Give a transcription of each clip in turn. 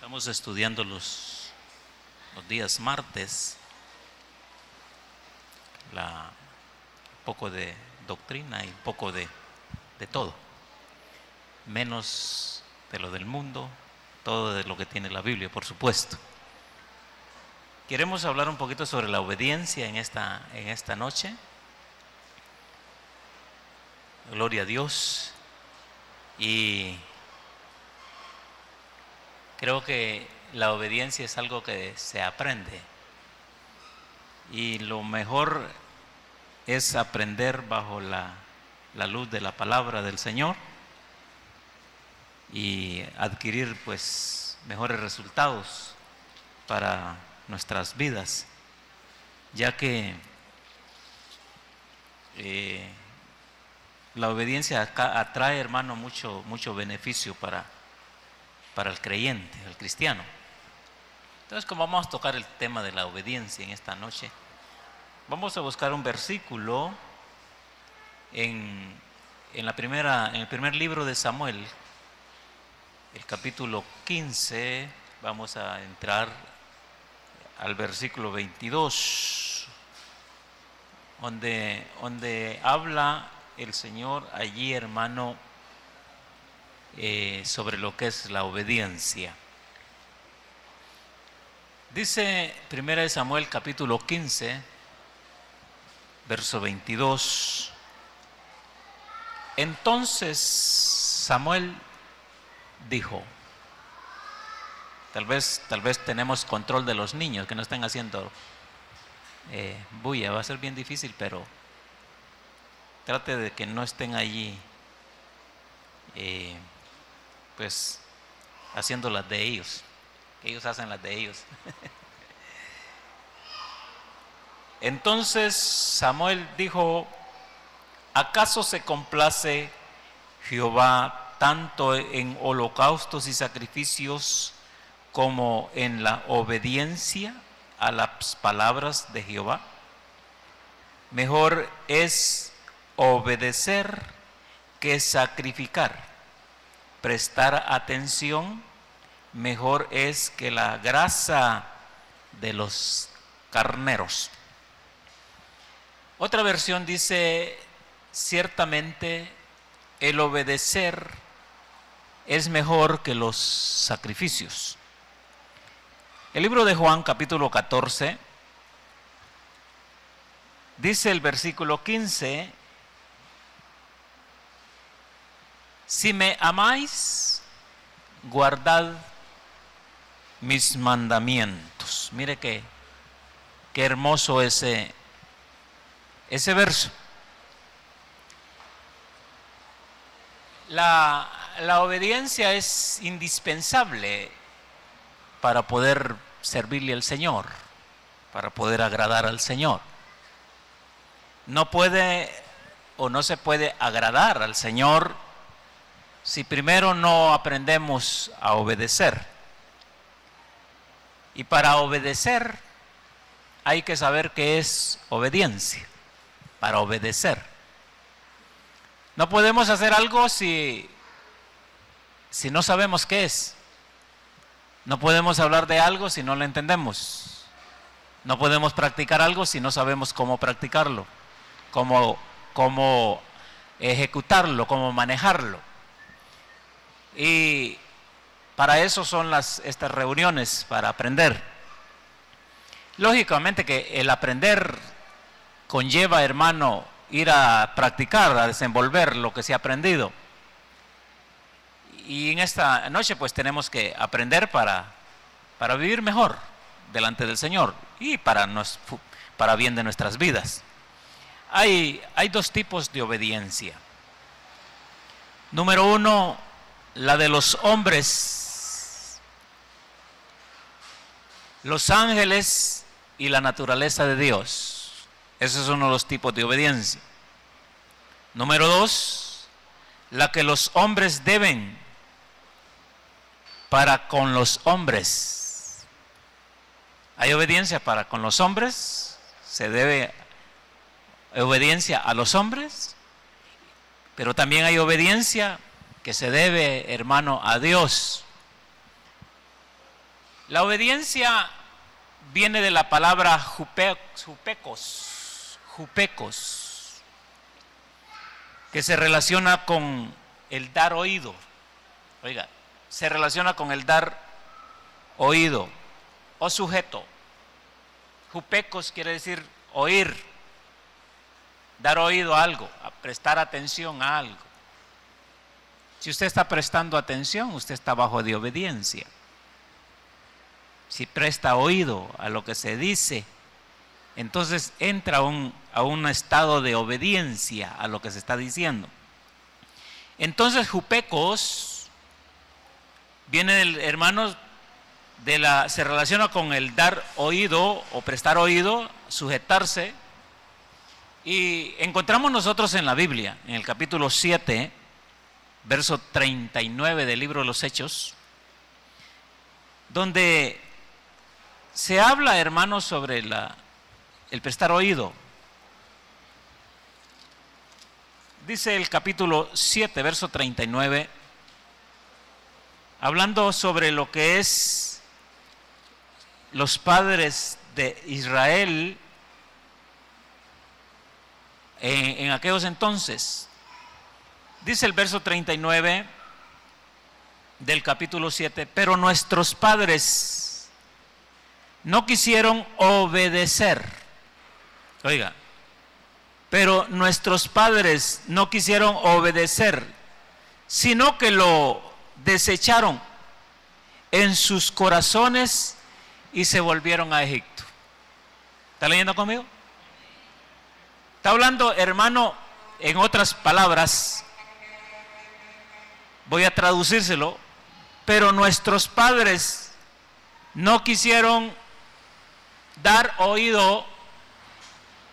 Estamos estudiando los días martes un poco de doctrina y un poco de todo, menos de lo del mundo, todo de lo que tiene la Biblia, por supuesto. Queremos hablar un poquito sobre la obediencia en esta noche. Gloria a Dios. Y creo que la obediencia es algo que se aprende. Y lo mejor es aprender bajo la luz de la palabra del Señor y adquirir pues mejores resultados para nuestras vidas, ya que la obediencia atrae, hermano, mucho beneficio para el creyente, el cristiano. Entonces, como vamos a tocar el tema de la obediencia en esta noche, vamos a buscar un versículo en el primer libro de Samuel, el capítulo 15. Vamos a entrar al versículo 22, donde habla el Señor allí, hermano, sobre lo que es la obediencia. Dice 1 Samuel capítulo 15, verso 22. Entonces Samuel dijo, tal vez tenemos control de los niños que no estén haciendo bulla, va a ser bien difícil, pero trate de que no estén allí pues haciendo las de ellos. Ellos hacen las de ellos. Entonces Samuel dijo, ¿acaso se complace Jehová tanto en holocaustos y sacrificios como en la obediencia a las palabras de Jehová? Mejor es obedecer que sacrificar. Prestar atención mejor es que la grasa de los carneros. Otra versión dice, ciertamente el obedecer es mejor que los sacrificios. El libro de Juan, capítulo 14, dice el versículo 15, si me amáis, guardad mis mandamientos. Mire qué hermoso ese verso. La obediencia es indispensable para poder servirle al Señor, para poder agradar al Señor. No puede o no se puede agradar al Señor si primero no aprendemos a obedecer. Y para obedecer hay que saber qué es obediencia. Para obedecer no podemos hacer algo si no sabemos qué es. No podemos hablar de algo si no lo entendemos. No podemos practicar algo si no sabemos cómo practicarlo, cómo ejecutarlo, cómo manejarlo. Y para eso son estas reuniones, para aprender. Lógicamente que el aprender conlleva, hermano, ir a practicar, a desenvolver lo que se ha aprendido. Y en esta noche pues tenemos que aprender para vivir mejor delante del Señor y para bien de nuestras vidas. Hay dos tipos de obediencia. Número uno, la de los hombres, los ángeles y la naturaleza de Dios. Esos son los tipos de obediencia. Número dos, la que los hombres deben para con los hombres. Hay obediencia para con los hombres, se debe obediencia a los hombres, pero también hay obediencia que se debe, hermano, a Dios. La obediencia viene de la palabra jupecos, que se relaciona con el dar oído. Oiga, se relaciona con el dar oído o sujeto. Jupecos quiere decir oír, dar oído a algo, a prestar atención a algo. Si usted está prestando atención, usted está bajo de obediencia. Si presta oído a lo que se dice, entonces entra a un estado de obediencia a lo que se está diciendo. Entonces, jupecos viene, hermanos, se relaciona con el dar oído o prestar oído, sujetarse. Y encontramos nosotros en la Biblia, en el capítulo 7, verso 39 del libro de los Hechos, donde se habla, hermanos, sobre el prestar oído. Dice el capítulo 7, verso 39, hablando sobre lo que es los padres de Israel en aquellos entonces. Dice el verso 39 del capítulo 7, pero nuestros padres no quisieron obedecer. Oiga, pero nuestros padres no quisieron obedecer, sino que lo desecharon en sus corazones y se volvieron a Egipto. ¿Está leyendo conmigo? Está hablando, hermano, en otras palabras, voy a traducírselo, pero nuestros padres no quisieron dar oído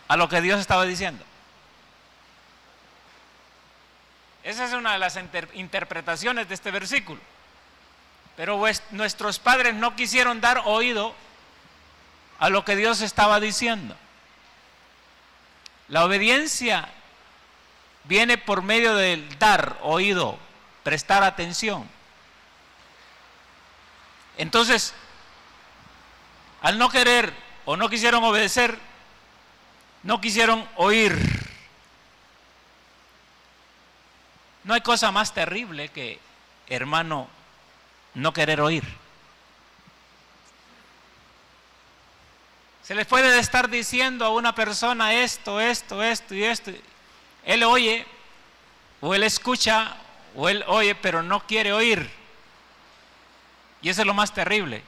a lo que Dios estaba diciendo. Esa es una de las interpretaciones de este versículo. Pero nuestros padres no quisieron dar oído a lo que Dios estaba diciendo. La obediencia viene por medio del dar oído, prestar atención. Entonces, al no querer o no quisieron obedecer, no quisieron oír. No hay cosa más terrible que, hermano, no querer oír. Se les puede estar diciendo a una persona esto y esto. Él oye, o él escucha, o él oye, pero no quiere oír. Y eso es lo más terrible.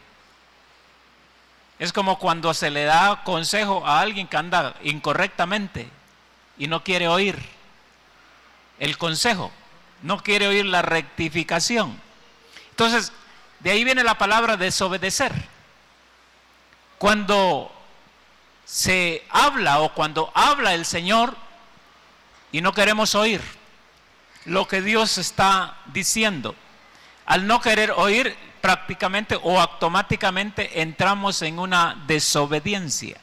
Es como cuando se le da consejo a alguien que anda incorrectamente y no quiere oír el consejo, no quiere oír la rectificación. Entonces, de ahí viene la palabra desobedecer. Cuando se habla o cuando habla el Señor y no queremos oír lo que Dios está diciendo, al no querer oír, prácticamente o automáticamente entramos en una desobediencia,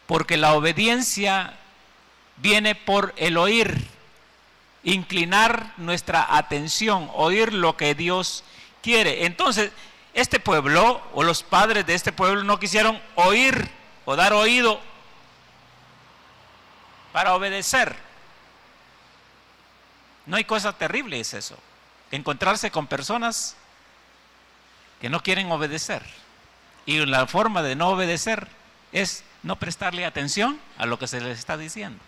porque la obediencia viene por el oír, inclinar nuestra atención, oír lo que Dios quiere. Entonces, este pueblo o los padres de este pueblo no quisieron oír o dar oído para obedecer. No hay cosa terrible, es eso, encontrarse con personas que no quieren obedecer. Y la forma de no obedecer es no prestarle atención a lo que se les está diciendo.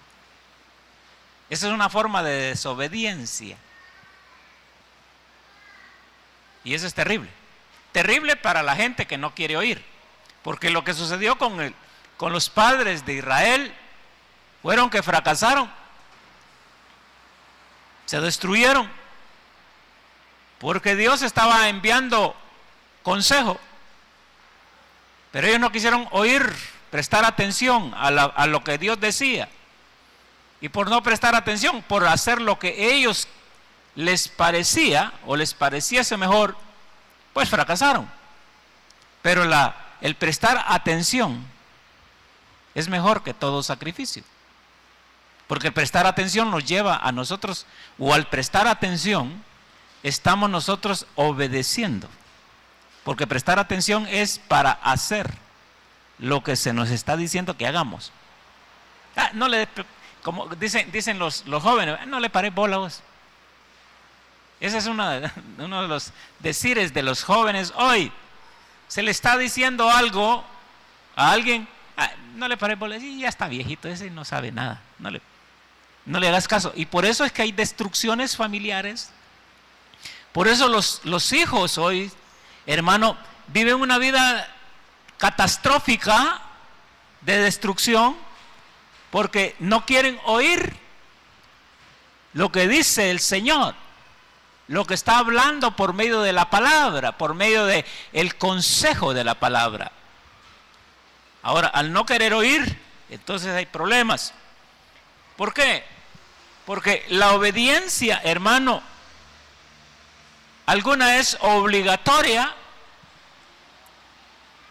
Esa es una forma de desobediencia. Y eso es terrible. Terrible para la gente que no quiere oír. Porque lo que sucedió con los padres de Israel fueron que fracasaron. Se destruyeron. Porque Dios estaba enviando consejo, pero ellos no quisieron oír, prestar atención a lo que Dios decía, y por no prestar atención, por hacer lo que ellos les parecía o les pareciese mejor, pues fracasaron. Pero el prestar atención es mejor que todo sacrificio, porque el prestar atención nos lleva a nosotros, o al prestar atención estamos nosotros obedeciendo. Porque prestar atención es para hacer lo que se nos está diciendo que hagamos. No le, como dicen los jóvenes, no le paré bola a vos. Ese es uno de los decires de los jóvenes hoy. Se le está diciendo algo a alguien, no le paré bola, ya está viejito, ese no sabe nada, no le hagas caso. Y por eso es que hay destrucciones familiares. Por eso los hijos hoy, hermano, viven una vida catastrófica de destrucción porque no quieren oír lo que dice el Señor, lo que está hablando por medio de la palabra, por medio de el consejo de la palabra. Ahora, al no querer oír, entonces hay problemas. ¿Por qué? Porque la obediencia, hermano, alguna es obligatoria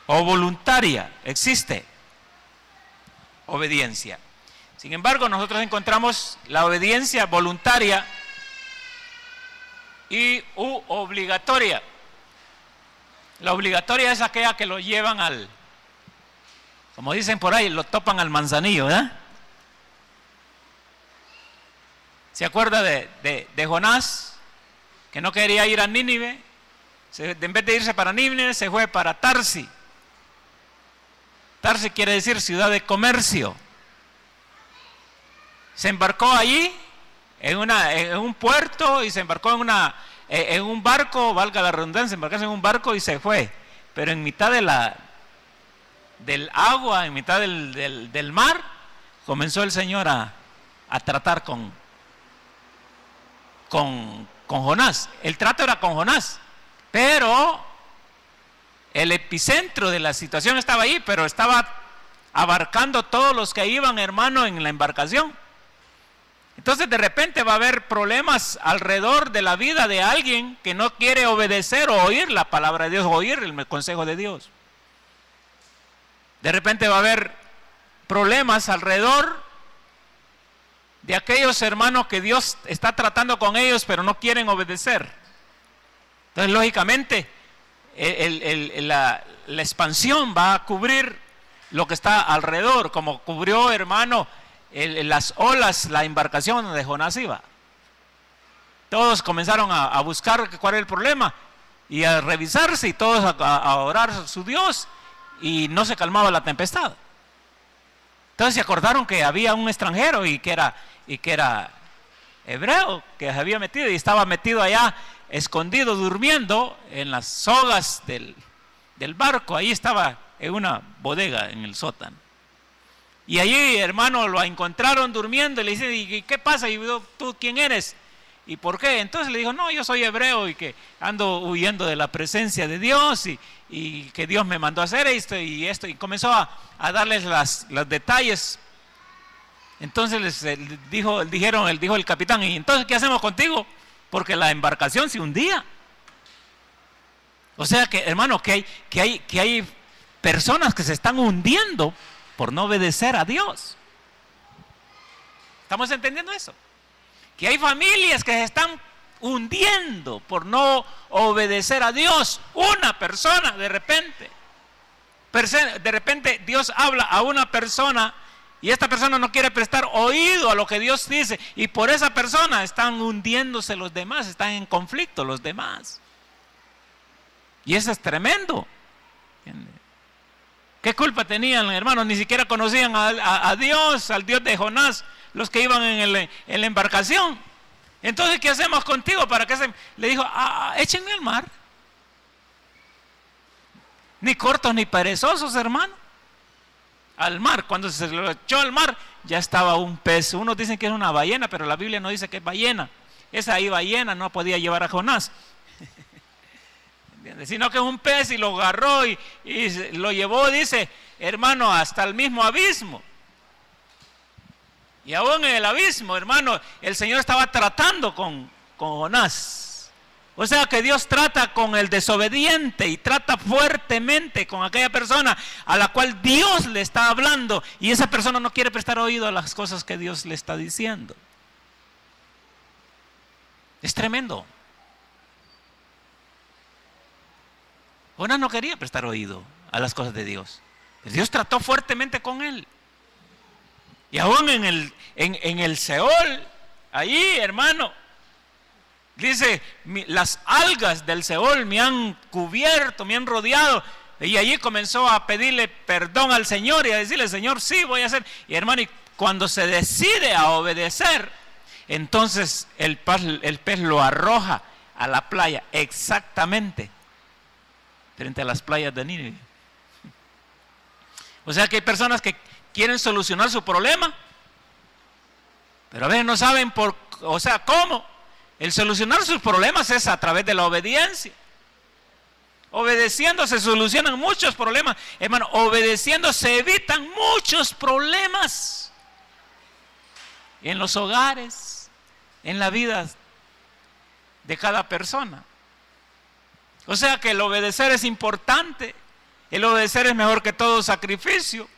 o voluntaria. Existe obediencia. Sin embargo, nosotros encontramos la obediencia voluntaria y obligatoria. La obligatoria es aquella que lo llevan como dicen por ahí, lo topan al manzanillo, ¿verdad? ¿Se acuerda de Jonás, que no quería ir a Nínive? En vez de irse para Nínive, se fue para Tarsi. Tarsi quiere decir ciudad de comercio. Se embarcó allí, en un puerto, y se embarcó en un barco, valga la redundancia, embarcarse en un barco y se fue. Pero en mitad del agua, en mitad del mar, comenzó el Señor a tratar con Jonás. El trato era con Jonás, pero el epicentro de la situación estaba ahí, pero estaba abarcando todos los que iban, hermano, en la embarcación. Entonces de repente va a haber problemas alrededor de la vida de alguien que no quiere obedecer o oír la palabra de Dios, oír el consejo de Dios. De repente va a haber problemas alrededor de aquellos hermanos que Dios está tratando con ellos, pero no quieren obedecer. Entonces, lógicamente, la expansión va a cubrir lo que está alrededor, como cubrió, hermano, las olas, la embarcación donde Jonás iba. Todos comenzaron a buscar cuál era el problema y a revisarse, y todos a orar a su Dios, y no se calmaba la tempestad. Entonces se acordaron que había un extranjero y que era hebreo, que se había metido y estaba metido allá, escondido, durmiendo en las sogas del barco. Ahí estaba en una bodega en el sótano. Y allí, hermano, lo encontraron durmiendo y le dicen, ¿y qué pasa? ¿Y tú quién eres? ¿Y por qué? Entonces le dijo, no, yo soy hebreo y que ando huyendo de la presencia de Dios y que Dios me mandó a hacer esto y esto. Y comenzó a darles los detalles. Entonces dijo el capitán, ¿y entonces qué hacemos contigo? Porque la embarcación se hundía. O sea que, hermano, que hay personas que se están hundiendo por no obedecer a Dios. ¿Estamos entendiendo eso? Que hay familias que se están hundiendo por no obedecer a Dios. Una persona de repente Dios habla a una persona y esta persona no quiere prestar oído a lo que Dios dice, y por esa persona están hundiéndose los demás, están en conflicto los demás. Y eso es tremendo. ¿Qué culpa tenían, hermanos? Ni siquiera conocían a Dios, al Dios de Jonás, los que iban en la embarcación. Entonces, ¿qué hacemos contigo? ¿Para qué le dijo, échenme al mar? Ni cortos ni perezosos, hermano. Al mar, cuando se lo echó al mar, ya estaba un pez. Unos dicen que es una ballena, pero la Biblia no dice que es ballena. Esa ahí ballena no podía llevar a Jonás. Sino que es un pez, y lo agarró y lo llevó, dice, hermano, hasta el mismo abismo. Y aún en el abismo, hermano, el Señor estaba tratando con Jonás. O sea que Dios trata con el desobediente y trata fuertemente con aquella persona a la cual Dios le está hablando, y esa persona no quiere prestar oído a las cosas que Dios le está diciendo. Es tremendo. Jonás no quería prestar oído a las cosas de Dios. Dios trató fuertemente con él. Y aún en el Seol, ahí, hermano, dice, las algas del Seol me han cubierto, me han rodeado. Y allí comenzó a pedirle perdón al Señor y a decirle, Señor, sí, voy a hacer. Y hermano, y cuando se decide a obedecer, entonces el pez lo arroja a la playa, exactamente frente a las playas de Nínive. O sea que hay personas que quieren solucionar su problema, pero a veces no saben cómo. El solucionar sus problemas es a través de la obediencia. Obedeciendo se solucionan muchos problemas. Hermano, obedeciendo se evitan muchos problemas en los hogares, en la vida de cada persona. O sea que el obedecer es importante. El obedecer es mejor que todo sacrificio.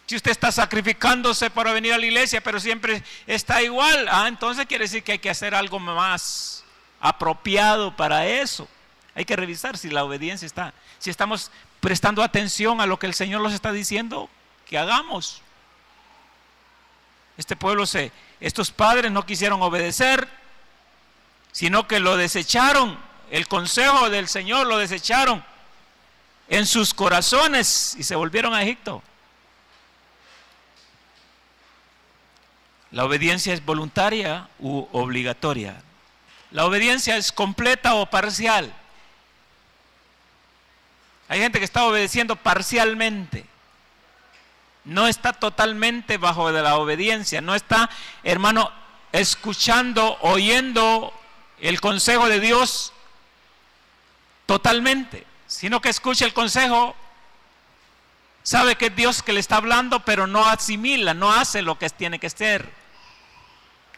Si usted está sacrificándose para venir a la iglesia, pero siempre está igual, entonces quiere decir que hay que hacer algo más apropiado para eso. Hay que revisar si la obediencia está, si estamos prestando atención a lo que el Señor nos está diciendo que hagamos. Este pueblo, estos padres no quisieron obedecer, sino que lo desecharon. El consejo del Señor lo desecharon en sus corazones y se volvieron a Egipto. La obediencia es voluntaria u obligatoria. La obediencia es completa o parcial. Hay gente que está obedeciendo parcialmente. No está totalmente bajo de la obediencia. No está, hermano, escuchando, oyendo el consejo de Dios totalmente, sino que escucha el consejo, sabe que es Dios que le está hablando, pero no asimila, no hace lo que tiene que ser.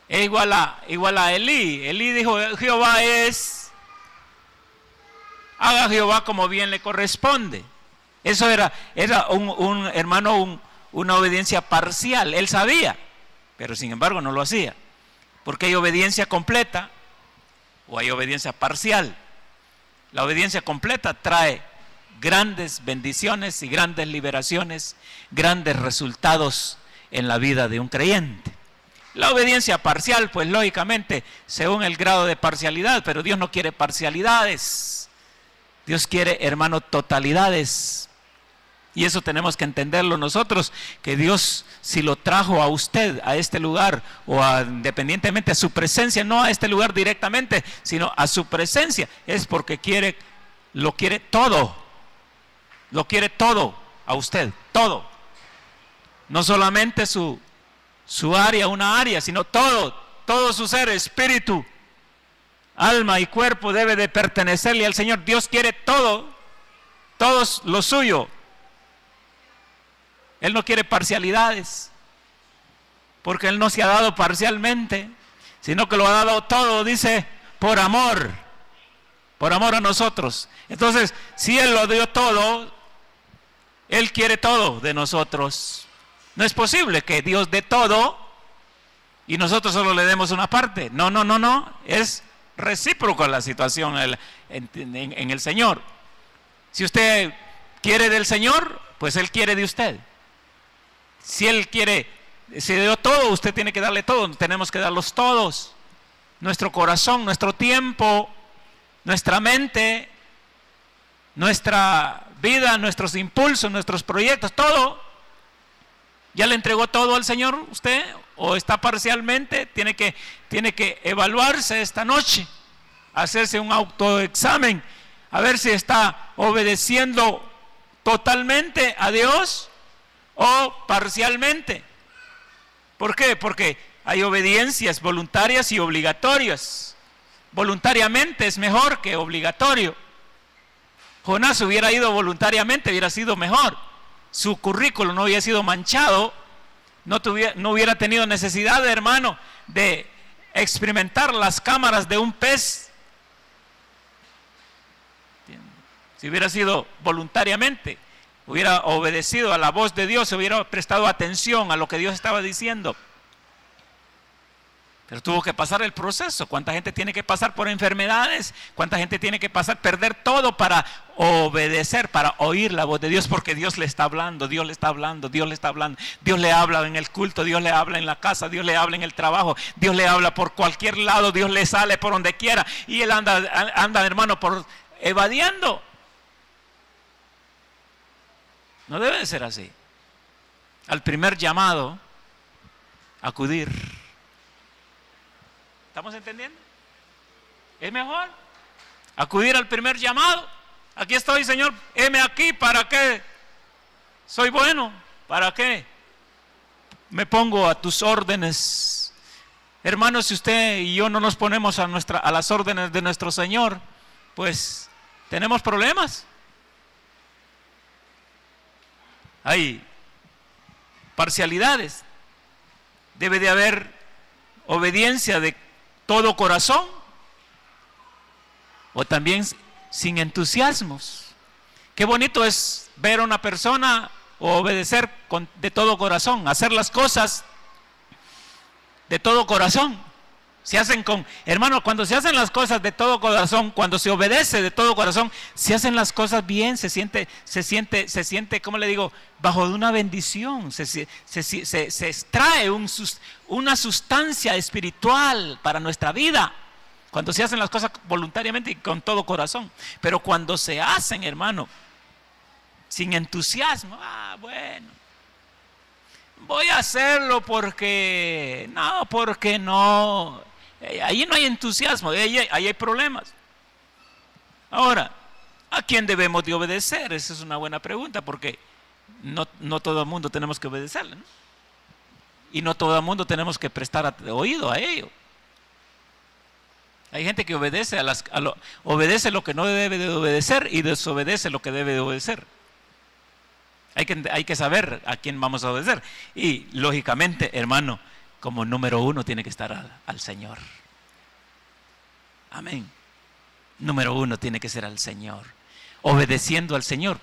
Es igual a Elí. Elí dijo, Jehová es, haga Jehová como bien le corresponde. Eso era una obediencia parcial. Él sabía, pero sin embargo no lo hacía. Porque hay obediencia completa o hay obediencia parcial. La obediencia completa trae grandes bendiciones y grandes liberaciones, grandes resultados en la vida de un creyente. La obediencia parcial, pues lógicamente, según el grado de parcialidad, pero Dios no quiere parcialidades. Dios quiere, hermano, totalidades. Y eso tenemos que entenderlo nosotros, que Dios, si lo trajo a usted a este lugar, independientemente a su presencia, no a este lugar directamente, sino a su presencia, es porque lo quiere todo a usted, todo. No solamente su área, una área, sino todo su ser, espíritu, alma y cuerpo debe de pertenecerle al Señor. Dios quiere todo lo suyo. Él no quiere parcialidades, porque Él no se ha dado parcialmente, sino que lo ha dado todo, dice, por amor a nosotros. Entonces, si Él lo dio todo, Él quiere todo de nosotros. No es posible que Dios dé todo y nosotros solo le demos una parte. No, es recíproco la situación en el Señor. Si usted quiere del Señor, pues Él quiere de usted. Si Él se dio todo, usted tiene que darle todo. Tenemos que darlos todos. Nuestro corazón, nuestro tiempo, nuestra mente, nuestra vida, nuestros impulsos, nuestros proyectos, todo. ¿Ya le entregó todo al Señor usted? ¿O está parcialmente? Tiene que evaluarse esta noche, hacerse un autoexamen, a ver si está obedeciendo totalmente a Dios o parcialmente. ¿Por qué? Porque hay obediencias voluntarias y obligatorias. Voluntariamente es mejor que obligatorio. Jonás hubiera ido voluntariamente, hubiera sido mejor. Su currículo no hubiera sido manchado, no hubiera tenido necesidad, hermano, de experimentar las cámaras de un pez. Si hubiera sido voluntariamente, hubiera obedecido a la voz de Dios, hubiera prestado atención a lo que Dios estaba diciendo. Pero tuvo que pasar el proceso. ¿Cuánta gente tiene que pasar por enfermedades? ¿Cuánta gente tiene que perder todo para obedecer, para oír la voz de Dios, porque Dios le está hablando, Dios le está hablando, Dios le está hablando. Dios le habla en el culto, Dios le habla en la casa, Dios le habla en el trabajo, Dios le habla por cualquier lado, Dios le sale por donde quiera, y él anda, hermano, por evadiendo. No debe de ser así. Al primer llamado, acudir. ¿Estamos entendiendo? Es mejor acudir al primer llamado. Aquí estoy, Señor, heme aquí. ¿Para qué? Soy bueno. ¿Para qué? Me pongo a tus órdenes. Hermanos, si usted y yo no nos ponemos a las órdenes de nuestro Señor, pues tenemos problemas. Hay parcialidades. Debe de haber obediencia de todo corazón, o también sin entusiasmos. Qué bonito es ver a una persona o obedecer de todo corazón, hacer las cosas de todo corazón. Se hacen hermano, cuando se hacen las cosas de todo corazón, cuando se obedece de todo corazón, se hacen las cosas bien, se siente, ¿cómo le digo? Bajo una bendición, se extrae una sustancia espiritual para nuestra vida, cuando se hacen las cosas voluntariamente y con todo corazón. Pero cuando se hacen, hermano, sin entusiasmo, bueno, voy a hacerlo porque no. Ahí no hay entusiasmo, ahí hay problemas. Ahora, ¿a quién debemos de obedecer? Esa es una buena pregunta, porque no todo el mundo tenemos que obedecerle, ¿no? Y no todo el mundo tenemos que prestar oído a ello. Hay gente que obedece obedece lo que no debe de obedecer y desobedece lo que debe de obedecer. Hay que saber a quién vamos a obedecer. Y lógicamente, hermano, como número uno tiene que estar al Señor. Amén. Número uno tiene que ser al Señor. Obedeciendo al Señor,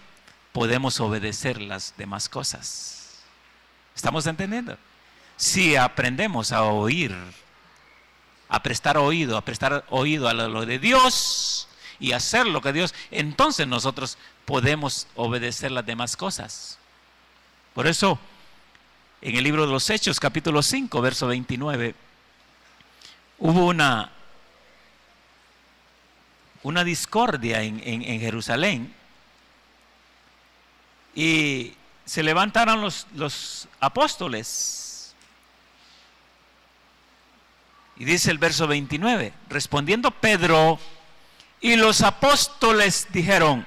podemos obedecer las demás cosas. ¿Estamos entendiendo? Si aprendemos a oír, a prestar oído a lo de Dios y hacer lo que Dios, entonces nosotros podemos obedecer las demás cosas. Por eso, en el libro de los Hechos, capítulo 5, verso 29, hubo una discordia en Jerusalén, y se levantaron los apóstoles. Y dice el verso 29, respondiendo Pedro y los apóstoles dijeron: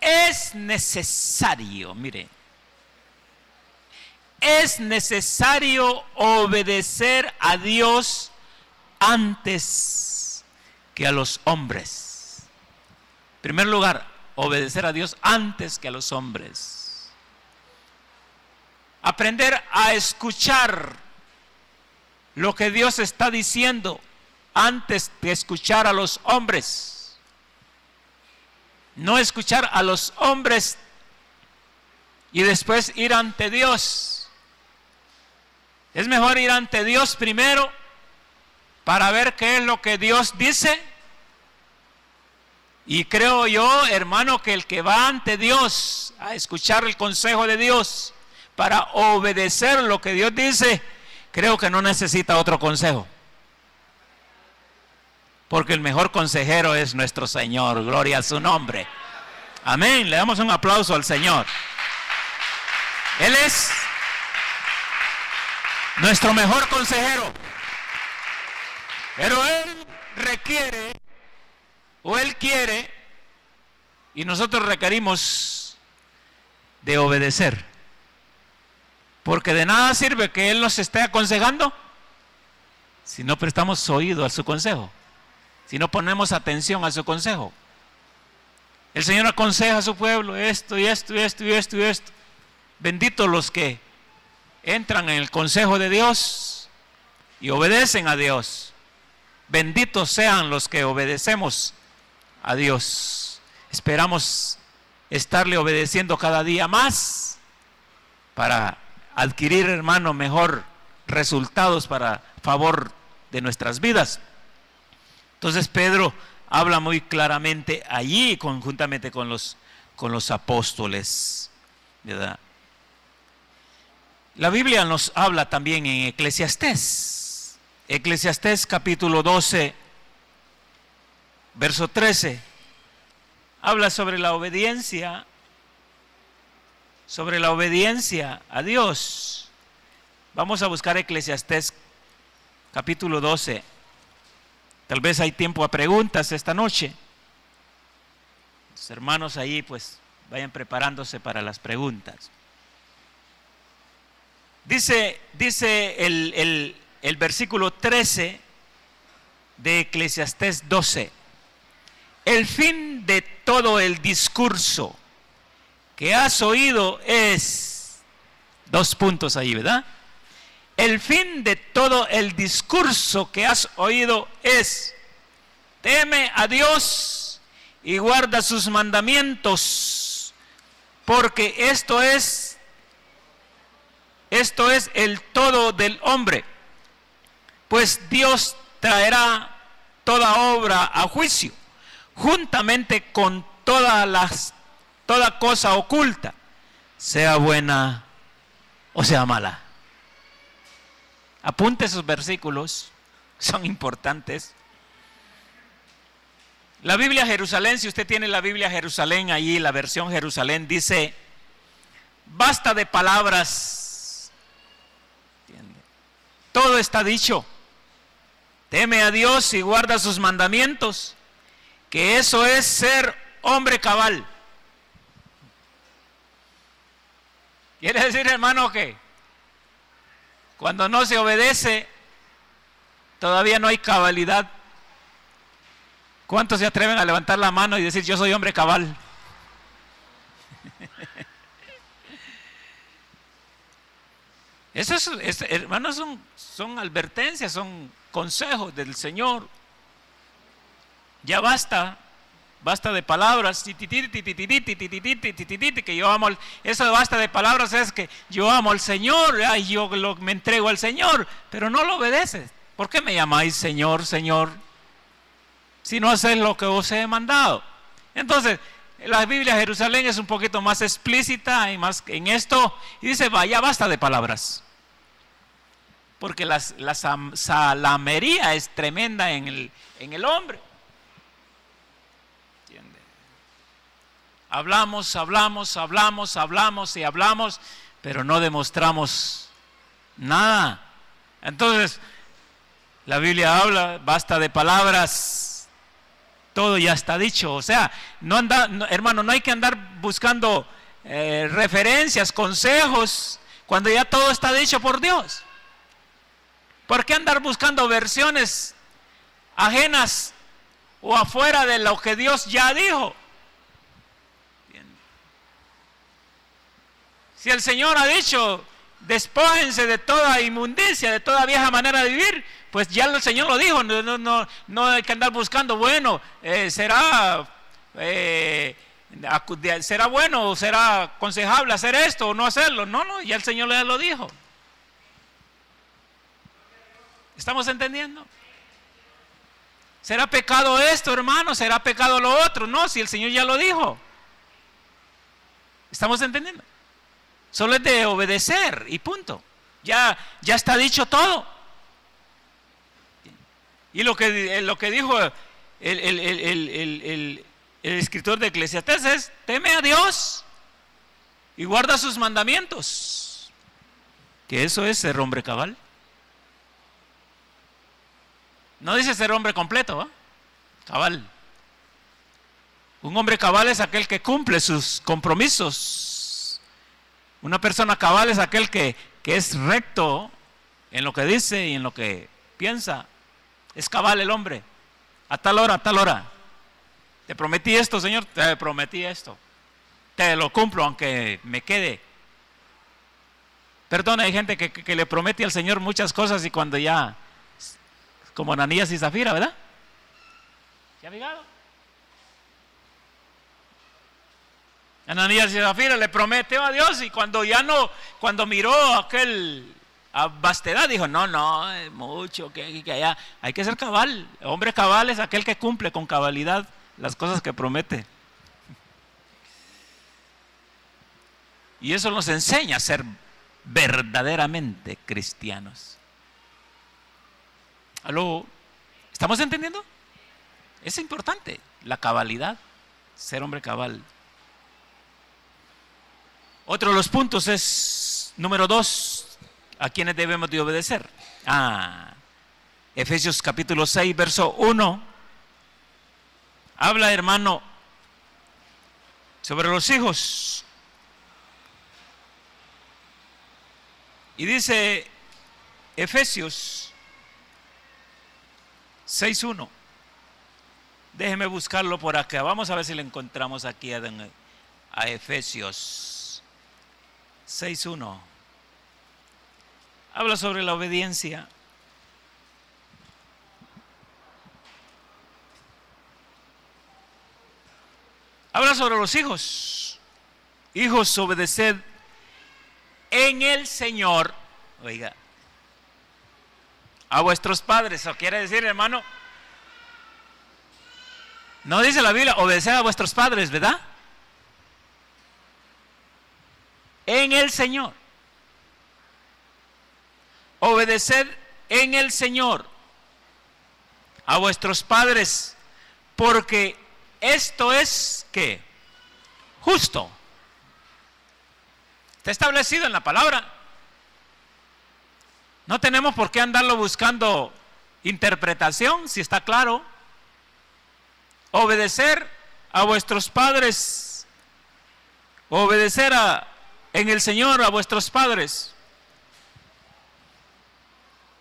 es necesario, mire, es necesario obedecer a Dios antes que a los hombres. En primer lugar, obedecer a Dios antes que a los hombres. Aprender a escuchar lo que Dios está diciendo antes de escuchar a los hombres. No escuchar a los hombres y después ir ante Dios. Es mejor ir ante Dios primero para ver qué es lo que Dios dice. Y creo yo, hermano, que el que va ante Dios a escuchar el consejo de Dios para obedecer lo que Dios dice, creo que no necesita otro consejo. Porque el mejor consejero es nuestro Señor. Gloria a su nombre. Amén. Le damos un aplauso al Señor. Él es nuestro mejor consejero. Pero Él requiere, o Él quiere, y nosotros requerimos de obedecer. Porque de nada sirve que Él nos esté aconsejando si no prestamos oído a su consejo, si no ponemos atención a su consejo. El Señor aconseja a su pueblo esto y esto y esto y esto y esto. Benditos los que entran en el consejo de Dios y obedecen a Dios. Benditos sean los que obedecemos a Dios. Esperamos estarle obedeciendo cada día más para adquirir, hermano, mejor resultados para favor de nuestras vidas. Entonces Pedro habla muy claramente allí, conjuntamente con los apóstoles, ¿verdad? La Biblia nos habla también en Eclesiastés. Eclesiastés capítulo 12, verso 13. Habla sobre la obediencia a Dios. Vamos a buscar Eclesiastés capítulo 12. Tal vez hay tiempo a preguntas esta noche. Los hermanos ahí pues vayan preparándose para las preguntas. Dice el versículo 13 de Eclesiastés 12. El fin de todo el discurso que has oído es, dos puntos ahí, ¿verdad? El fin de todo el discurso que has oído es: teme a Dios y guarda sus mandamientos, porque esto es el todo del hombre, pues Dios traerá toda obra a juicio, juntamente con toda cosa oculta, sea buena o sea mala. Apunte esos versículos, son importantes. La Biblia Jerusalén, si usted tiene la Biblia Jerusalén allí, la versión Jerusalén, dice: basta de palabras, ¿entiende? Todo está dicho. Teme a Dios y guarda sus mandamientos, que eso es ser hombre cabal. Quiere decir, hermano, que cuando no se obedece, todavía no hay cabalidad. ¿Cuántos se atreven a levantar la mano y decir: yo soy hombre cabal? Hermanos, son advertencias, son consejos del Señor. Ya basta de palabras, que yo amo. Eso de basta de palabras es que yo amo al Señor, me entrego al Señor, pero no lo obedeces. ¿Por qué me llamáis Señor, Señor, si no haces lo que os he mandado? Entonces, la Biblia Jerusalén es un poquito más explícita y más en esto, y dice: vaya, basta de palabras, porque la salamería es tremenda en el hombre. ¿Entiende? Hablamos, pero no demostramos nada. Entonces, la Biblia habla: basta de palabras, todo ya está dicho. O sea, hermano, no hay que andar buscando referencias, consejos, cuando ya todo está dicho por Dios. ¿Por qué andar buscando versiones ajenas o afuera de lo que Dios ya dijo? Si el Señor ha dicho: despójense de toda inmundicia, de toda vieja manera de vivir, pues ya el Señor lo dijo. No hay que andar buscando, será bueno o será aconsejable hacer esto o no hacerlo. No, ya el Señor ya lo dijo. ¿Estamos entendiendo? ¿Será pecado esto, hermano? ¿Será pecado lo otro? No, si el Señor ya lo dijo. ¿Estamos entendiendo? Solo es de obedecer y punto. Ya está dicho todo. Y lo que dijo el escritor de Eclesiastés es: teme a Dios y guarda sus mandamientos. Que eso es ser hombre cabal. No dice ser hombre completo, ¿eh? Cabal. Un hombre cabal es aquel que cumple sus compromisos. Una persona cabal es aquel que es recto en lo que dice y en lo que piensa. Es cabal el hombre. A tal hora. Te prometí esto, Señor, te prometí esto. Te lo cumplo aunque me quede. Perdona, hay gente que le promete al Señor muchas cosas y cuando ya, como Ananías y Zafira, ¿verdad? ¿Se ha fijado? Ananías y Zafira le prometió a Dios y cuando miró aquel A vastedad dijo, no, es mucho, que allá hay que ser cabal. Hombre cabal es aquel que cumple con cabalidad las cosas que promete. Y eso nos enseña a ser verdaderamente cristianos. ¿Aló? ¿Estamos entendiendo? Es importante la cabalidad, ser hombre cabal. Otro de los puntos es, número 2, ¿a quiénes debemos de obedecer? Efesios capítulo 6, verso 1. Habla, hermano, sobre los hijos. Y dice Efesios 6:1. Déjeme buscarlo por acá. Vamos a ver si lo encontramos aquí a Efesios 6:1. Habla sobre la obediencia. Habla sobre los hijos. Hijos, obedeced en el Señor, oiga, a vuestros padres. ¿O quiere decir, hermano? No dice la Biblia, obedeced a vuestros padres, ¿verdad? En el Señor. Obedeced en el Señor a vuestros padres, porque esto es, ¿qué? Justo. Está establecido en la palabra. No tenemos por qué andarlo buscando interpretación, si está claro. Obedecer a vuestros padres. Obedecer en el Señor a vuestros padres.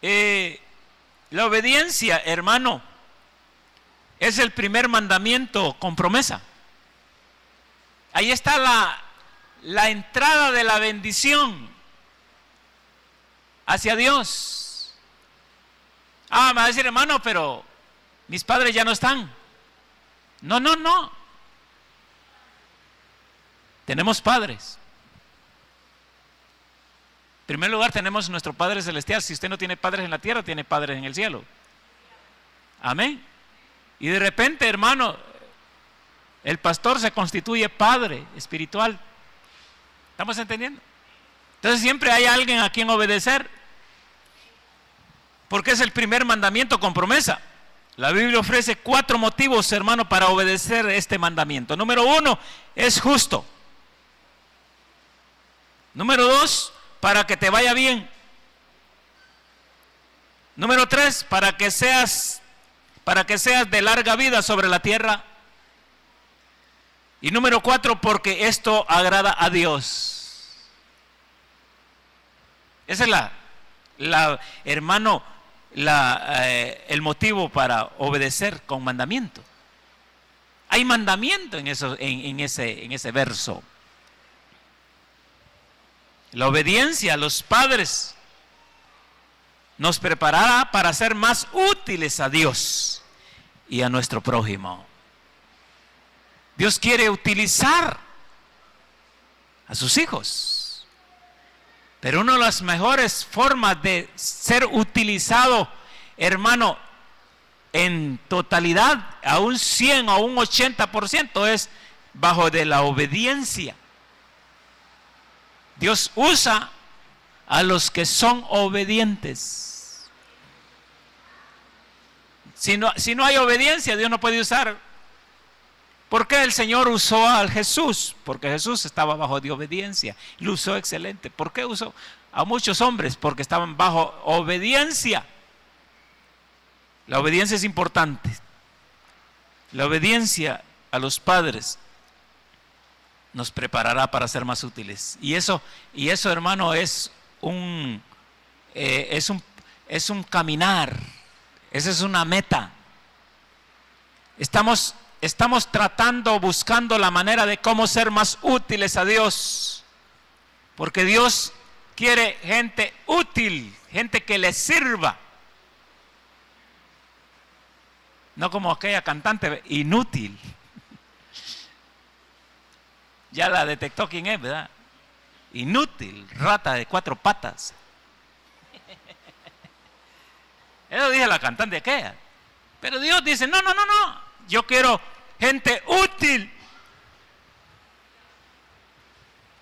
La obediencia, hermano, es el primer mandamiento con promesa. Ahí está la entrada de la bendición hacia Dios. Me va a decir, hermano, pero mis padres ya no están. No. Tenemos padres. En primer lugar, tenemos nuestro Padre Celestial. Si usted no tiene padres en la tierra, tiene padres en el cielo. Amén. Y de repente, hermano, el pastor se constituye padre espiritual. ¿Estamos entendiendo? Entonces siempre hay alguien a quien obedecer, porque es el primer mandamiento con promesa. La Biblia ofrece 4 motivos, hermano, para obedecer este mandamiento. Número 1, es justo. Número 2, para que te vaya bien. Número 3, para que seas de larga vida sobre la tierra. Y número 4, porque esto agrada a Dios. Ese es hermano, el motivo para obedecer con mandamiento. Hay mandamiento en ese verso. La obediencia a los padres nos preparará para ser más útiles a Dios y a nuestro prójimo. Dios quiere utilizar a sus hijos, pero una de las mejores formas de ser utilizado, hermano, en totalidad, a un 100 o un 80%, es bajo de la obediencia. Dios usa a los que son obedientes. Si no hay obediencia, Dios no puede usar. ¿Por qué el Señor usó a Jesús? Porque Jesús estaba bajo de obediencia. Lo usó excelente. ¿Por qué usó a muchos hombres? Porque estaban bajo obediencia. La obediencia es importante. La obediencia a los padres nos preparará para ser más útiles. Y eso, hermano, es un caminar. Esa es una meta. Estamos buscando la manera de cómo ser más útiles a Dios. Porque Dios quiere gente útil, gente que le sirva. No como aquella cantante inútil. Ya la detectó quién es, ¿verdad? Inútil, rata de 4 patas. Eso dice la cantante aquella. Pero Dios dice, no, yo quiero gente útil.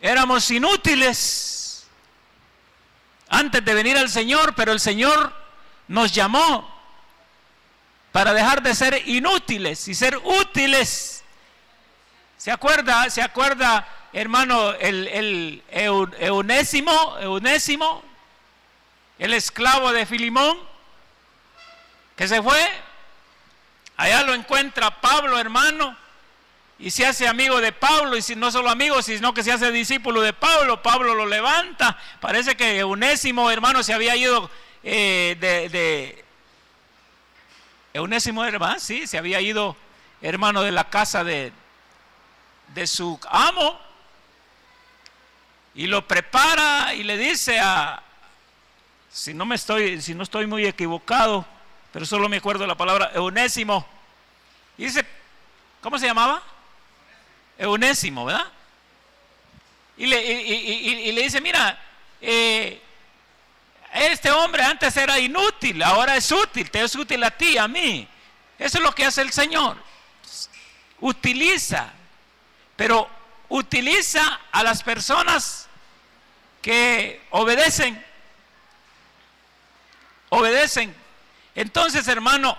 Éramos inútiles antes de venir al Señor, pero el Señor nos llamó para dejar de ser inútiles y ser útiles. ¿Se acuerda, hermano, el Eunésimo, el esclavo de Filimón, que se fue? Allá lo encuentra Pablo, hermano, y se hace amigo de Pablo, y no solo amigo, sino que se hace discípulo de Pablo. Pablo lo levanta. Parece que Eunésimo, hermano, se había ido Eunésimo, hermano, sí, se había ido, hermano, de la casa de su amo, y lo prepara y le dice si no estoy muy equivocado, pero solo me acuerdo de la palabra Eunésimo, y dice, ¿cómo se llamaba? Eunésimo, ¿verdad? Y le dice, mira, este hombre antes era inútil, ahora es útil, te es útil a ti, a mí. Eso es lo que hace el Señor. Utiliza, pero utiliza a las personas que obedecen. Entonces, hermano,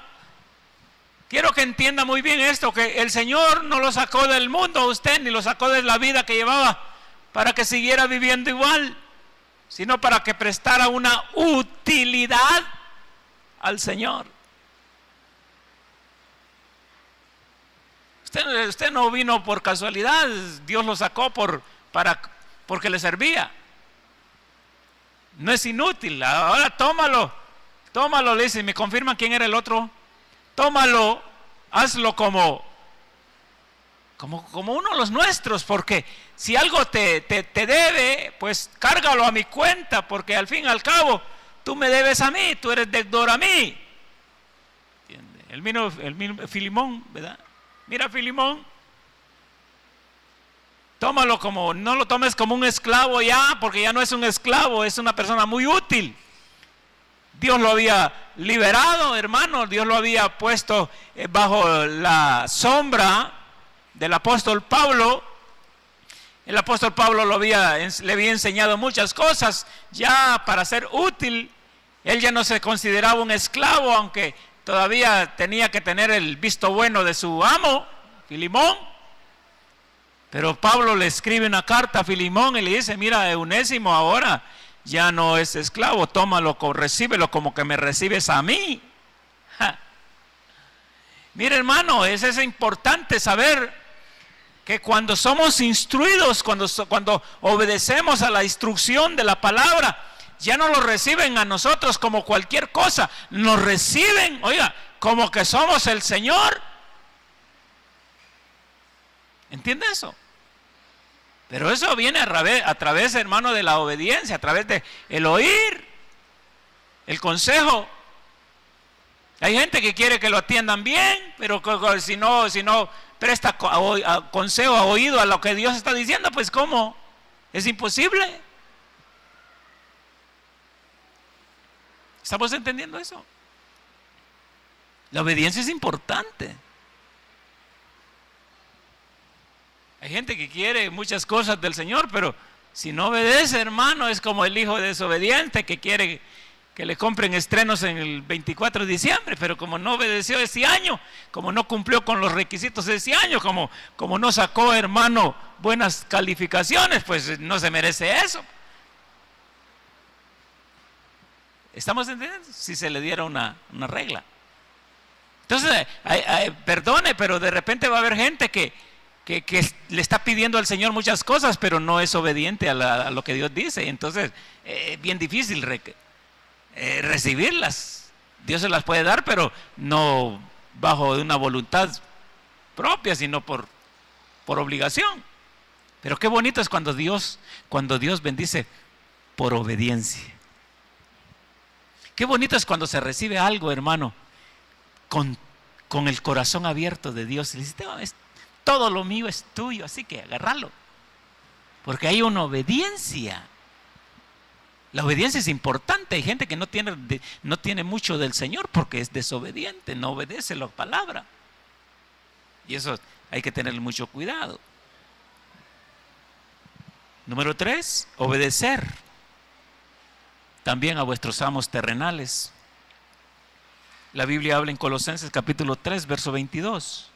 quiero que entienda muy bien esto, que el Señor no lo sacó del mundo a usted, ni lo sacó de la vida que llevaba para que siguiera viviendo igual, sino para que prestara una utilidad al Señor. Usted no vino por casualidad, Dios lo sacó porque le servía. No es inútil. Ahora tómalo, le dice, me confirman quién era el otro. Tómalo, hazlo como uno de los nuestros, porque si algo te debe, pues cárgalo a mi cuenta, porque al fin y al cabo tú me debes a mí, tú eres deudor a mí. ¿Entiende? El mismo Filimón, ¿verdad? Mira, Filimón, tómalo no lo tomes como un esclavo ya, porque ya no es un esclavo, es una persona muy útil. Dios lo había liberado, hermano, Dios lo había puesto bajo la sombra del apóstol Pablo. El apóstol Pablo le había enseñado muchas cosas ya para ser útil. Él ya no se consideraba un esclavo, aunque todavía tenía que tener el visto bueno de su amo, Filimón. Pero Pablo le escribe una carta a Filimón y le dice, mira, Eunésimo ahora ya no es esclavo, tómalo, recíbelo como que me recibes a mí. Mira, hermano, es importante saber que cuando somos instruidos, cuando obedecemos a la instrucción de la palabra, ya no lo reciben a nosotros como cualquier cosa, nos reciben, oiga, como que somos el Señor. ¿Entiende eso? Pero eso viene a través, hermano, de la obediencia, a través de el oír, el consejo. Hay gente que quiere que lo atiendan bien, pero si no presta consejo, a oído a lo que Dios está diciendo, pues ¿cómo? Es imposible. ¿Estamos entendiendo eso? La obediencia es importante. Hay gente que quiere muchas cosas del Señor, pero si no obedece, hermano, es como el hijo desobediente que quiere que le compren estrenos en el 24 de diciembre, pero como no obedeció ese año, como no cumplió con los requisitos de ese año, como no sacó, hermano, buenas calificaciones, pues no se merece eso. ¿Estamos entendiendo? Si se le diera una regla. Entonces, perdone, pero de repente va a haber gente que le está pidiendo al Señor muchas cosas, pero no es obediente a lo que Dios dice. Entonces, es bien difícil recibirlas. Dios se las puede dar, pero no bajo una voluntad propia, sino por obligación. Pero qué bonito es cuando Dios bendice por obediencia. Qué bonito es cuando se recibe algo, hermano, con el corazón abierto de Dios. Y le dice, todo lo mío es tuyo, así que agárralo. Porque hay una obediencia. La obediencia es importante. Hay gente que no tiene mucho del Señor porque es desobediente, no obedece la palabra. Y eso hay que tener mucho cuidado. Número 3, obedecer también a vuestros amos terrenales. La Biblia habla en Colosenses capítulo 3, verso 22.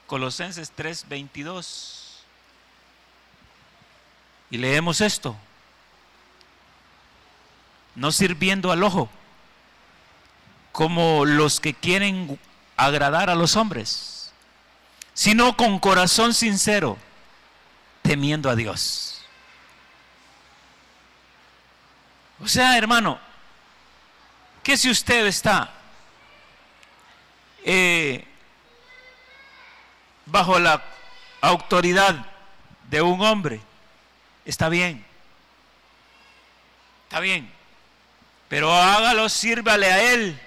Colosenses 3, 22. Y leemos esto: no sirviendo al ojo, como los que quieren agradar a los hombres, sino con corazón sincero, temiendo a Dios. O sea, hermano, que si usted está bajo la autoridad de un hombre, está bien, pero hágalo, sírvale a él,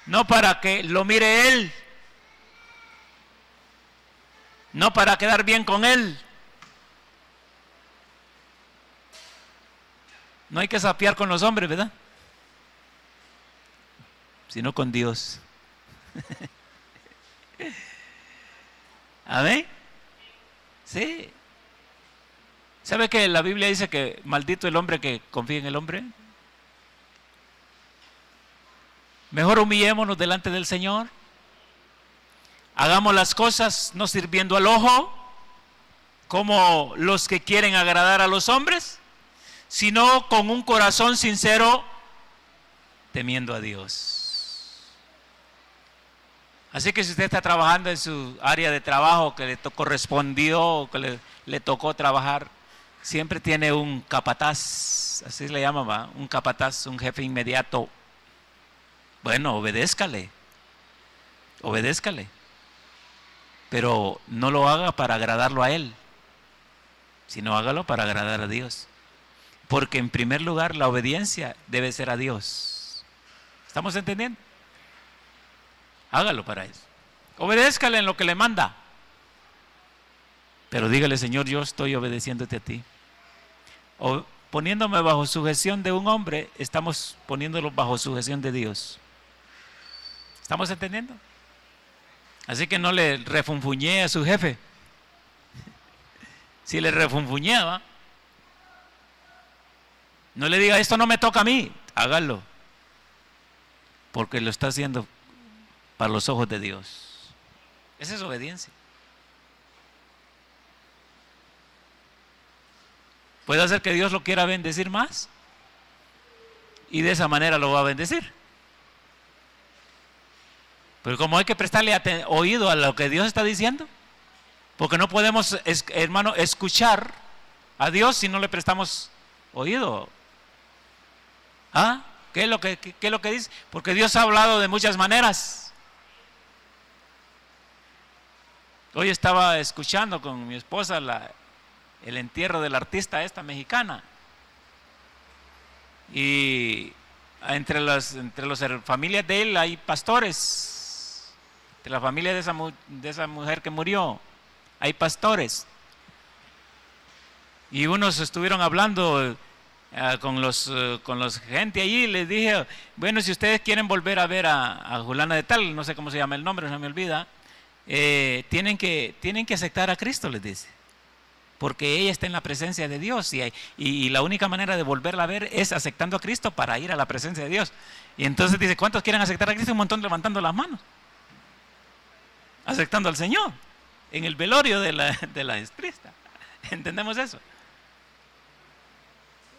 no para que lo mire él, no para quedar bien con él. No hay que sapear con los hombres, ¿verdad? Sino con Dios. ¿Amén? Sí. ¿Sabe que la Biblia dice que maldito el hombre que confía en el hombre? Mejor humillémonos delante del Señor. Hagamos las cosas no sirviendo al ojo, como los que quieren agradar a los hombres, sino con un corazón sincero, temiendo a Dios. Así que si usted está trabajando en su área de trabajo que le correspondió, o que le tocó trabajar, siempre tiene un capataz, así le llaman, ¿va? Un capataz, un jefe inmediato. Bueno, obedézcale, pero no lo haga para agradarlo a él, sino hágalo para agradar a Dios. Porque en primer lugar la obediencia debe ser a Dios. ¿Estamos entendiendo? Hágalo para eso. Obedézcale en lo que le manda. Pero dígale: Señor, yo estoy obedeciéndote a ti. O poniéndome bajo sujeción de un hombre, estamos poniéndolo bajo sujeción de Dios. ¿Estamos entendiendo? Así que no le refunfuñee a su jefe. Si le refunfuñaba, no le diga: esto no me toca a mí. Hágalo, porque lo está haciendo para los ojos de Dios. Esa es obediencia. Puede hacer que Dios lo quiera bendecir más, y de esa manera lo va a bendecir. Pero como hay que prestarle oído a lo que Dios está diciendo, porque no podemos, hermano, escuchar a Dios si no le prestamos oído. ¿Ah? ¿Qué es lo que dice? Porque Dios ha hablado de muchas maneras. Hoy estaba escuchando con mi esposa el entierro de la artista esta mexicana. Y entre las familias de él hay pastores. Entre la familia de esa mujer que murió hay pastores. Y unos estuvieron hablando con los gente allí. Les dije: bueno, si ustedes quieren volver a ver a Julana de tal, no sé cómo se llama el nombre, no me olvida, tienen que aceptar a Cristo, les dice, porque ella está en la presencia de Dios, y la única manera de volverla a ver es aceptando a Cristo para ir a la presencia de Dios. Y entonces dice: ¿cuántos quieren aceptar a Cristo? Un montón levantando las manos, aceptando al Señor en el velorio de la estrista. ¿Entendemos eso?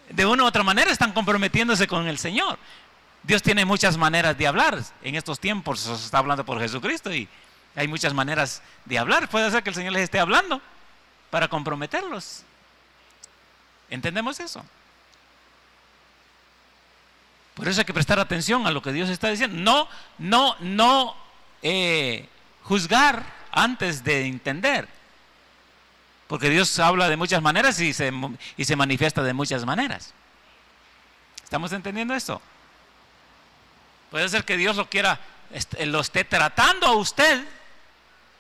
De una u otra manera están comprometiéndose con el Señor. Dios tiene muchas maneras de hablar. En estos tiempos se está hablando por Jesucristo, y hay muchas maneras de hablar. Puede ser que el Señor les esté hablando para comprometerlos. ¿Entendemos eso? Por eso hay que prestar atención a lo que Dios está diciendo. No juzgar antes de entender, porque Dios habla de muchas maneras y se manifiesta de muchas maneras. ¿Estamos entendiendo esto? Puede ser que Dios lo esté tratando a usted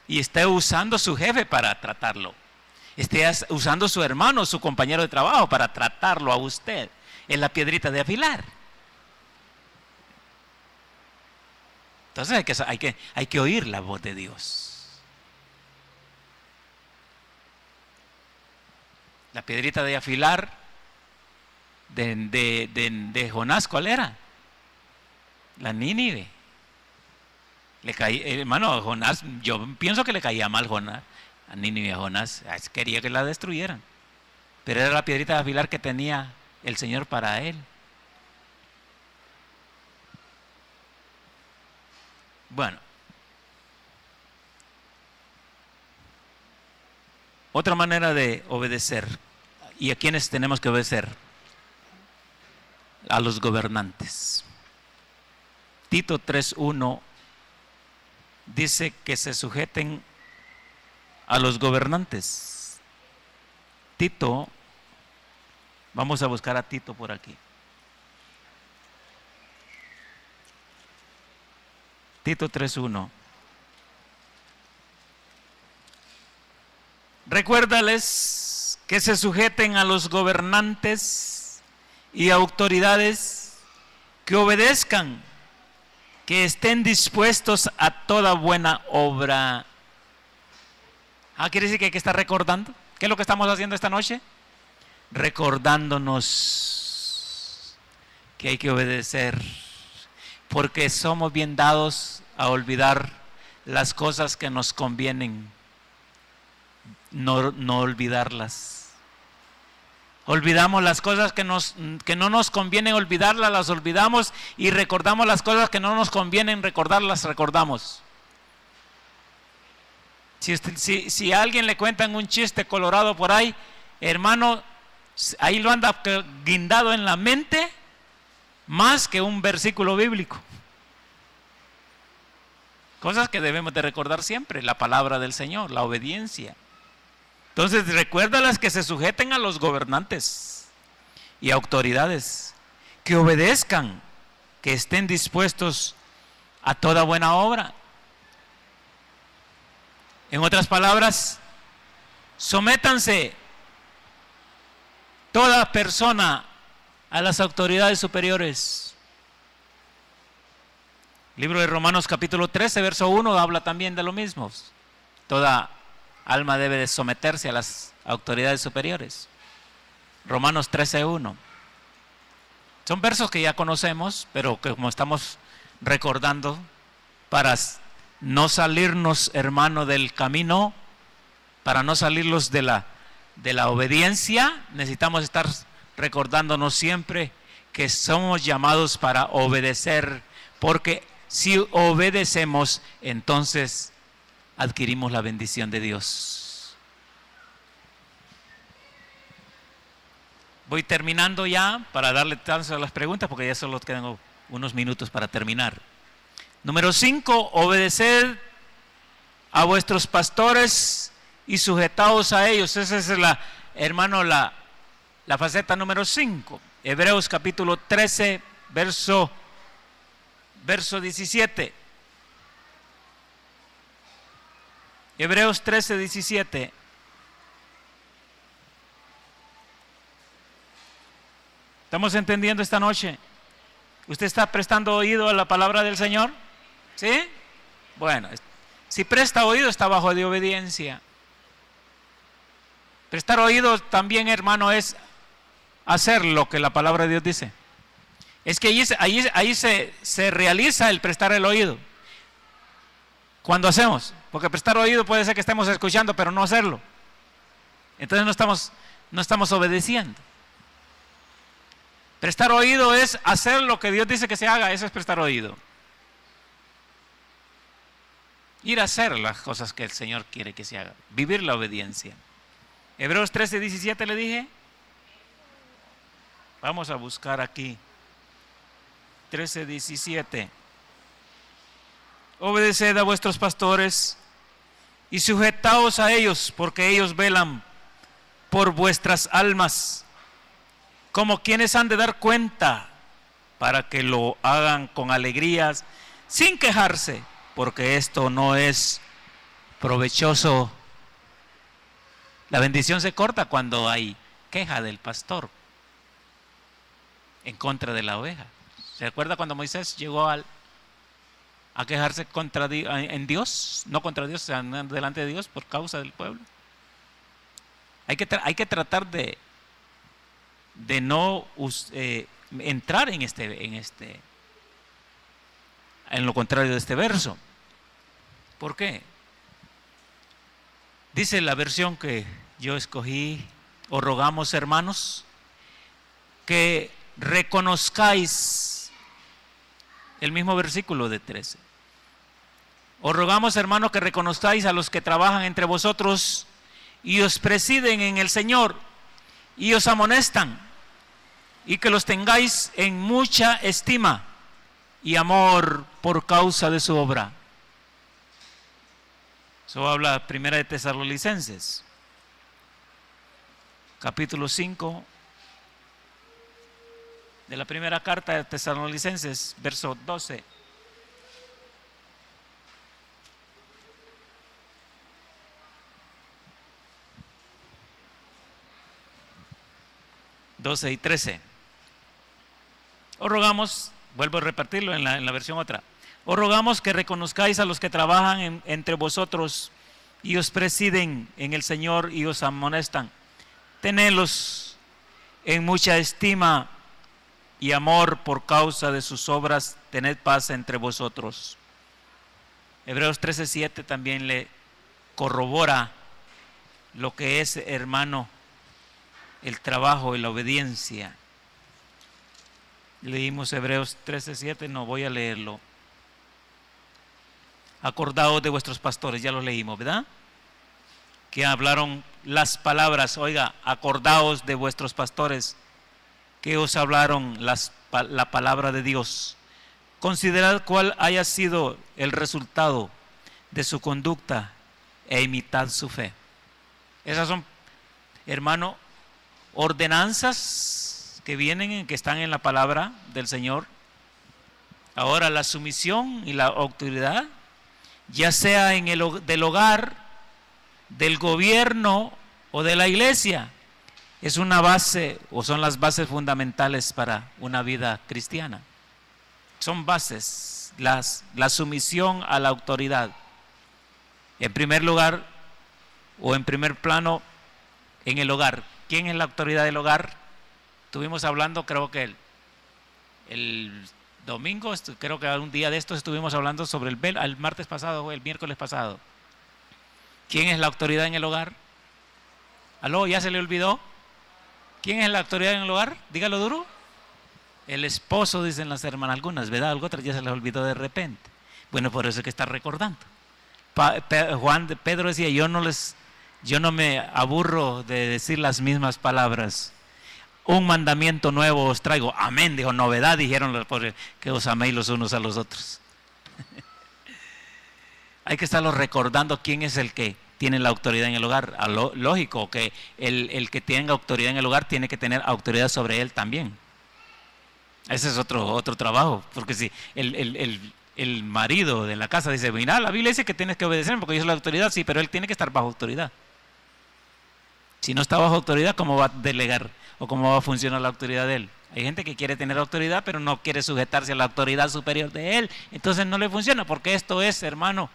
y esté usando su jefe para tratarlo. esté usando su hermano, su compañero de trabajo, para tratarlo a usted. Es la piedrita de afilar. Entonces hay que oír la voz de Dios. La piedrita de afilar de Jonás, ¿cuál era? La Nínive. Hermano, Jonás, yo pienso que le caía mal Jonás, a Nínive, a Jonás, quería que la destruyeran. Pero era la piedrita de afilar que tenía el Señor para él. Bueno, otra manera de obedecer. ¿Y a quiénes tenemos que obedecer? A los gobernantes. Tito 3:1 dice que se sujeten a los gobernantes. Tito, vamos a buscar a Tito por aquí. Tito 3:1. Recuérdales que se sujeten a los gobernantes y autoridades, que obedezcan, que estén dispuestos a toda buena obra. Quiere decir que hay que estar recordando. ¿Qué es lo que estamos haciendo esta noche? Recordándonos que hay que obedecer, porque somos bien dados a olvidar las cosas que nos convienen, no olvidarlas. Olvidamos las cosas que no nos convienen olvidarlas, las olvidamos, y recordamos las cosas que no nos convienen recordarlas, recordamos. Si a alguien le cuentan un chiste colorado por ahí, hermano, ahí lo anda guindado en la mente más que un versículo bíblico. Cosas que debemos de recordar siempre: la palabra del Señor, la obediencia. Entonces, recuérdalas que se sujeten a los gobernantes y autoridades, que obedezcan, que estén dispuestos a toda buena obra. En otras palabras, sométanse toda persona a las autoridades superiores. Libro de Romanos capítulo 13, verso 1 habla también de lo mismo. Toda alma debe de someterse a las autoridades superiores. Romanos 13:1. Son versos que ya conocemos, pero que como estamos recordando, para no salirnos, hermano, del camino, para no salirnos de la obediencia, necesitamos estar recordándonos siempre que somos llamados para obedecer, porque si obedecemos, entonces adquirimos la bendición de Dios. Voy terminando ya para darle chance a las preguntas, porque ya solo tengo unos minutos para terminar. Número 5, obedeced a vuestros pastores y sujetaos a ellos. Esa es la faceta número 5. Hebreos capítulo 13, verso 17. Hebreos 13, 17. ¿Estamos entendiendo esta noche? ¿Usted está prestando oído a la palabra del Señor? ¿Sí? Bueno, si presta oído, está bajo de obediencia. Prestar oído también, hermano, es hacer lo que la palabra de Dios dice. Es que ahí se realiza el prestar el oído. Cuando hacemos, porque prestar oído puede ser que estemos escuchando, pero no hacerlo. Entonces no estamos obedeciendo. Prestar oído es hacer lo que Dios dice que se haga. Eso es prestar oído. Ir a hacer las cosas que el Señor quiere que se haga. Vivir la obediencia. Hebreos 13, 17 le dije. Vamos a buscar aquí. 13, 17. Obedeced a vuestros pastores y sujetaos a ellos, porque ellos velan por vuestras almas, como quienes han de dar cuenta, para que lo hagan con alegrías, sin quejarse, porque esto no es provechoso La bendición se corta cuando hay queja del pastor en contra de la oveja. ¿Se acuerda cuando Moisés llegó a quejarse en Dios? No contra Dios, sino delante de Dios por causa del pueblo. Hay que tratar de no entrar en lo contrario de este verso. ¿Por qué? Dice la versión que yo escogí: os rogamos, hermanos, que reconozcáis, el mismo versículo de 13. Os rogamos, hermanos, que reconozcáis a los que trabajan entre vosotros y os presiden en el Señor y os amonestan, y que los tengáis en mucha estima y amor por causa de su obra. Eso habla Primera de Tesalonicenses, capítulo 5 de la primera carta de Tesalonicenses, verso 12. Y 13. Os rogamos, vuelvo a repartirlo en la versión otra. Os rogamos que reconozcáis a los que trabajan entre vosotros y os presiden en el Señor y os amonestan. Tenedlos en mucha estima y amor por causa de sus obras. Tened paz entre vosotros. Hebreos 13:7 también le corrobora lo que es, hermano, el trabajo y la obediencia. Leímos Hebreos 13:7, no voy a leerlo. Acordaos de vuestros pastores, ya lo leímos, ¿verdad? Que hablaron las palabras, oiga, acordaos de vuestros pastores, que os hablaron la palabra de Dios. Considerad cuál haya sido el resultado de su conducta e imitad su fe. Esas son, hermano, ordenanzas que vienen, que están en la palabra del Señor. Ahora, la sumisión y la autoridad, ya sea del hogar, del gobierno o de la iglesia, es una base, o son las bases fundamentales para una vida cristiana. Son bases, la sumisión a la autoridad. En primer lugar, o en primer plano, en el hogar. ¿Quién es la autoridad del hogar? Estuvimos hablando, creo que el domingo, creo que un día de estos estuvimos hablando sobre el martes pasado o el miércoles pasado. ¿Quién es la autoridad en el hogar? ¿Aló? ¿Ya se le olvidó? ¿Quién es la autoridad en el hogar? Dígalo duro. El esposo, dicen las hermanas algunas, ¿verdad? Algo otras ya se les olvidó de repente. Bueno, por eso es que está recordando. Pedro decía, yo no me aburro de decir las mismas palabras. Un mandamiento nuevo os traigo. Amén, dijo. Novedad, dijeron los pobres, que os améis los unos a los otros. Hay que estarlo recordando quién es el que tiene la autoridad en el hogar. Lógico que el que tenga autoridad en el hogar tiene que tener autoridad sobre él también. Ese es otro trabajo, porque si el marido de la casa dice, mira, la Biblia dice que tienes que obedecer porque yo soy la autoridad, sí, pero él tiene que estar bajo autoridad. Si no está bajo autoridad, ¿cómo va a delegar o cómo va a funcionar la autoridad de él? Hay gente que quiere tener autoridad, pero no quiere sujetarse a la autoridad superior de él, entonces no le funciona, porque esto es, hermano,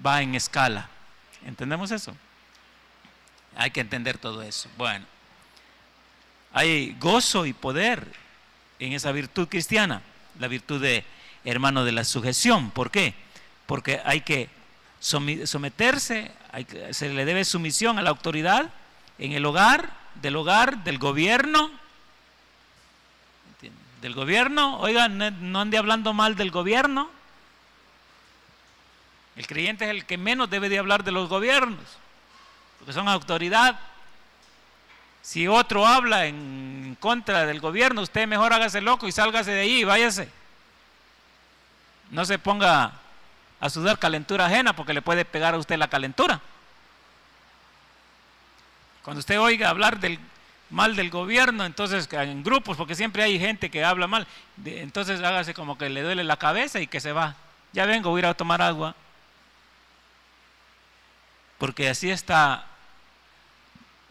va en escala. ¿Entendemos eso? Hay que entender todo eso. Bueno, hay gozo y poder en esa virtud cristiana, la virtud de, hermano, de la sujeción. ¿Por qué? Porque hay que someterse, se le debe sumisión a la autoridad en el hogar, del gobierno. Del gobierno, oiga, no ande hablando mal del gobierno. El creyente es el que menos debe de hablar de los gobiernos, porque son autoridad. Si otro habla en contra del gobierno, usted mejor hágase loco y sálgase de ahí y váyase. No se ponga a sudar calentura ajena, porque le puede pegar a usted la calentura. Cuando usted oiga hablar mal del gobierno, entonces en grupos, porque siempre hay gente que habla mal, entonces hágase como que le duele la cabeza y que se va. Ya vengo, voy a ir a tomar agua. Porque así está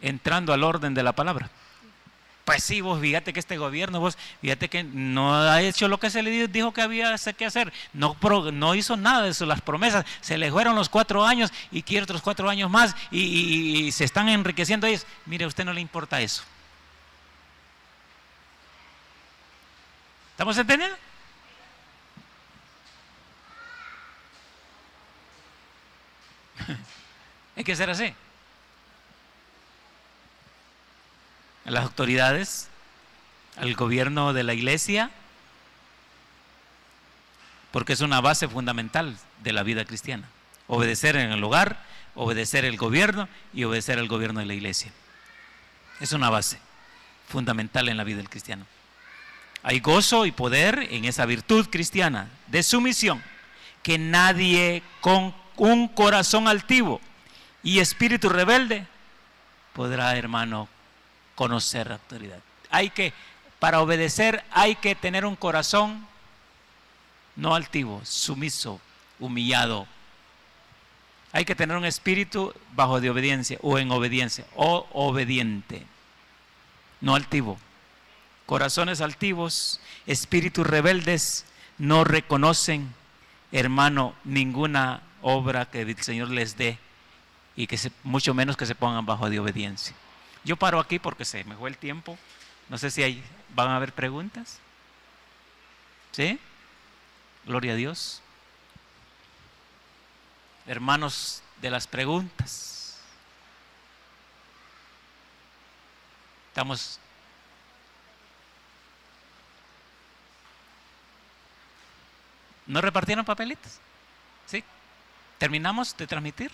entrando al orden de la palabra. Pues sí, vos fíjate que este gobierno, vos fíjate que no ha hecho lo que se le dijo que había que hacer, no hizo nada de eso, las promesas, se le fueron los 4 años y quiere otros 4 años más y se están enriqueciendo ellos. Mire, a usted no le importa eso. ¿Estamos entendiendo? Hay que ser así. A las autoridades, al gobierno de la iglesia, porque es una base fundamental de la vida cristiana. Obedecer en el hogar, obedecer el gobierno y obedecer al gobierno de la iglesia. Es una base fundamental en la vida del cristiano. Hay gozo y poder en esa virtud cristiana de sumisión, que nadie con un corazón altivo y espíritu rebelde podrá, hermano, conocer la autoridad. Para obedecer hay que tener un corazón no altivo, sumiso, humillado. Hay que tener un espíritu bajo de obediencia o en obediencia, o obediente, no altivo. Corazones altivos, espíritus rebeldes, no reconocen, hermano, ninguna obra que el Señor les dé y mucho menos que se pongan bajo de obediencia. Yo paro aquí porque se me fue el tiempo. No sé si van a haber preguntas. ¿Sí? Gloria a Dios. Hermanos de las preguntas. ¿No repartieron papelitos? ¿Sí? ¿Terminamos de transmitir?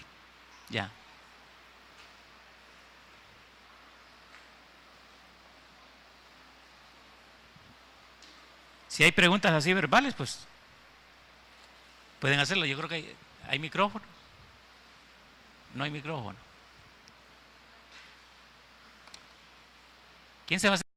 Ya. Si hay preguntas así verbales, pues pueden hacerlo. Yo creo que hay micrófono. No hay micrófono. ¿Quién se va a hacer?